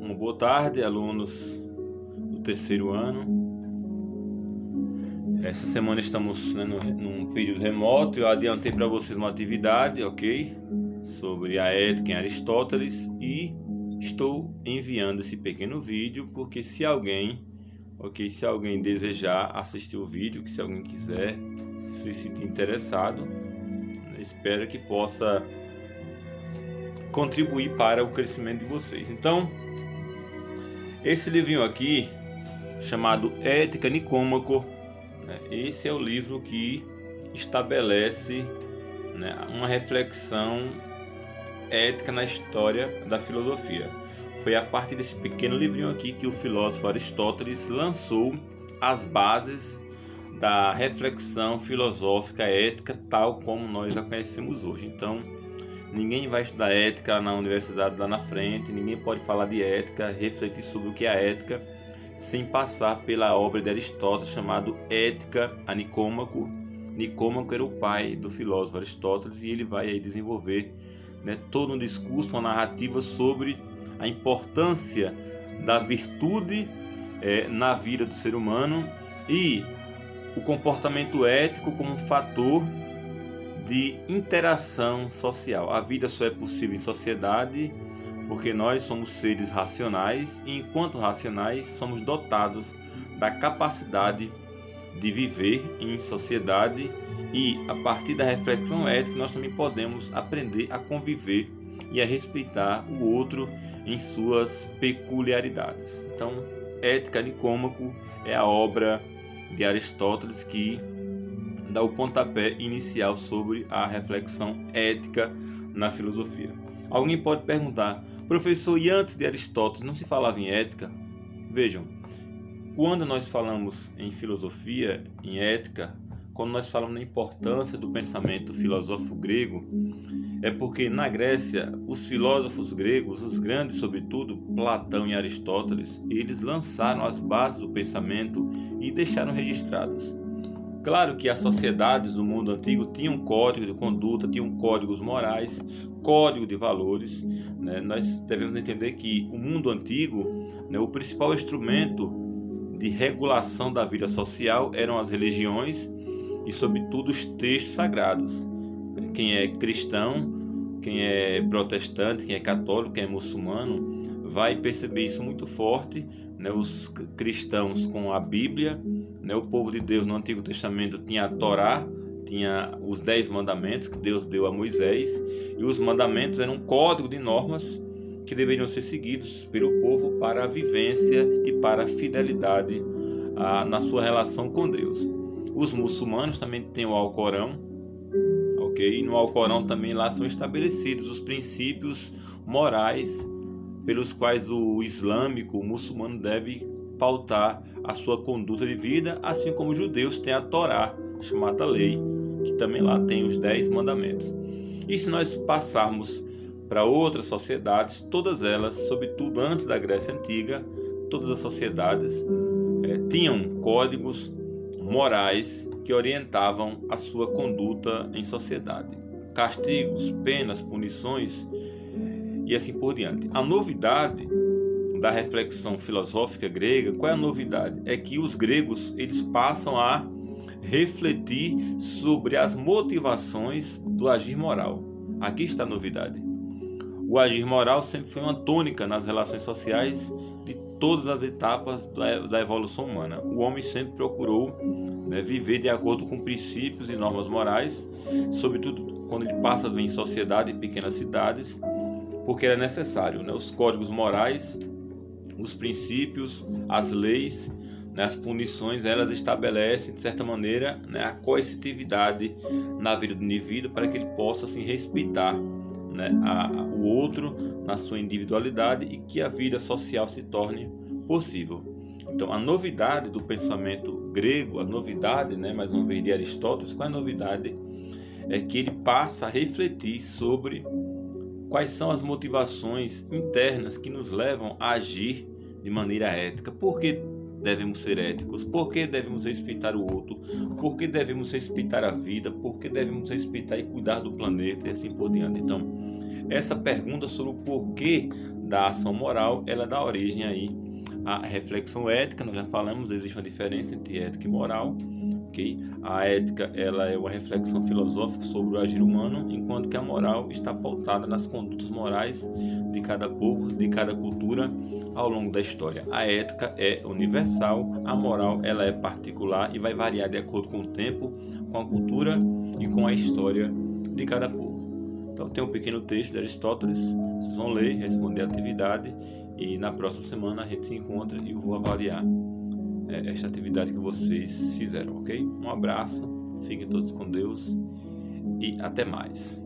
Uma boa tarde, alunos do terceiro ano. Essa semana estamos num período remoto. Eu adiantei para vocês uma atividade, ok? Sobre a ética em Aristóteles e estou enviando esse pequeno vídeo porque se alguém desejar assistir o vídeo, que se alguém quiser se sentir interessado, espero que possa contribuir para o crescimento de vocês. Então, esse livrinho aqui, chamado Ética Nicômaco, esse é o livro que estabelece uma reflexão ética na história da filosofia. Foi a partir desse pequeno livrinho aqui que o filósofo Aristóteles lançou as bases da reflexão filosófica ética tal como nós a conhecemos hoje. Então, ninguém vai estudar ética na universidade lá na frente, ninguém pode falar de ética, refletir sobre o que é a ética, sem passar pela obra de Aristóteles chamada Ética a Nicômaco. Nicômaco era o pai do filósofo Aristóteles e ele vai aí desenvolver todo um discurso, uma narrativa sobre a importância da virtude na vida do ser humano e o comportamento ético como um fator de interação social. A vida só é possível em sociedade porque nós somos seres racionais e, enquanto racionais, somos dotados da capacidade de viver em sociedade e, a partir da reflexão ética, nós também podemos aprender a conviver e a respeitar o outro em suas peculiaridades. Então, Ética Nicômaco é a obra de Aristóteles que dá o pontapé inicial sobre a reflexão ética na filosofia. Alguém pode perguntar: professor, e antes de Aristóteles não se falava em ética? Vejam, quando nós falamos em filosofia, em ética, quando nós falamos na importância do pensamento filosófico grego, é porque na Grécia, os filósofos gregos, os grandes sobretudo, Platão e Aristóteles, eles lançaram as bases do pensamento e deixaram registrados. Claro que as sociedades do mundo antigo tinham código de conduta, tinham códigos morais, código de valores. Nós devemos entender que o mundo antigo, o principal instrumento de regulação da vida social eram as religiões e, sobretudo, os textos sagrados. Quem é cristão, quem é protestante, quem é católico, quem é muçulmano, vai perceber isso muito forte. Os cristãos com a Bíblia, o povo de Deus no Antigo Testamento tinha a Torá, tinha os 10 mandamentos que Deus deu a Moisés, e os mandamentos eram um código de normas que deveriam ser seguidos pelo povo para a vivência e para a fidelidade na sua relação com Deus. Os muçulmanos também têm o Alcorão, ok? E no Alcorão também lá são estabelecidos os princípios morais pelos quais o islâmico, o muçulmano, deve pautar a sua conduta de vida, assim como os judeus têm a Torá, chamada lei, que também lá tem os 10 mandamentos. E se nós passarmos para outras sociedades, todas elas, sobretudo antes da Grécia Antiga, todas as sociedades tinham códigos morais que orientavam a sua conduta em sociedade. Castigos, penas, punições e assim por diante. A novidade da reflexão filosófica grega, qual é a novidade? É que os gregos eles passam a refletir sobre as motivações do agir moral. Aqui está a novidade. O agir moral sempre foi uma tônica nas relações sociais de todas as etapas da evolução humana. O homem sempre procurou viver de acordo com princípios e normas morais, sobretudo quando ele passa a viver em sociedade, em pequenas cidades, porque era necessário. Os códigos morais, os princípios, as leis, as punições, elas estabelecem, de certa maneira, a coercitividade na vida do indivíduo para que ele possa assim, respeitar o outro na sua individualidade e que a vida social se torne possível. Então, a novidade do pensamento grego, a novidade, mais uma vez, de Aristóteles, qual é a novidade? É que ele passa a refletir sobre quais são as motivações internas que nos levam a agir de maneira ética. Por que devemos ser éticos? Por que devemos respeitar o outro? Por que devemos respeitar a vida? Por que devemos respeitar e cuidar do planeta? E assim por diante. Então, essa pergunta sobre o porquê da ação moral, ela dá origem aí à reflexão ética. Nós já falamos, existe uma diferença entre ética e moral. Okay? A ética ela é uma reflexão filosófica sobre o agir humano, enquanto que a moral está pautada nas condutas morais de cada povo, de cada cultura ao longo da história. A ética é universal, a moral ela é particular e vai variar de acordo com o tempo, com a cultura e com a história de cada povo. Então tem um pequeno texto de Aristóteles, vocês vão ler, responder a atividade e na próxima semana a gente se encontra e eu vou avaliar esta atividade que vocês fizeram, ok? Um abraço, fiquem todos com Deus e até mais.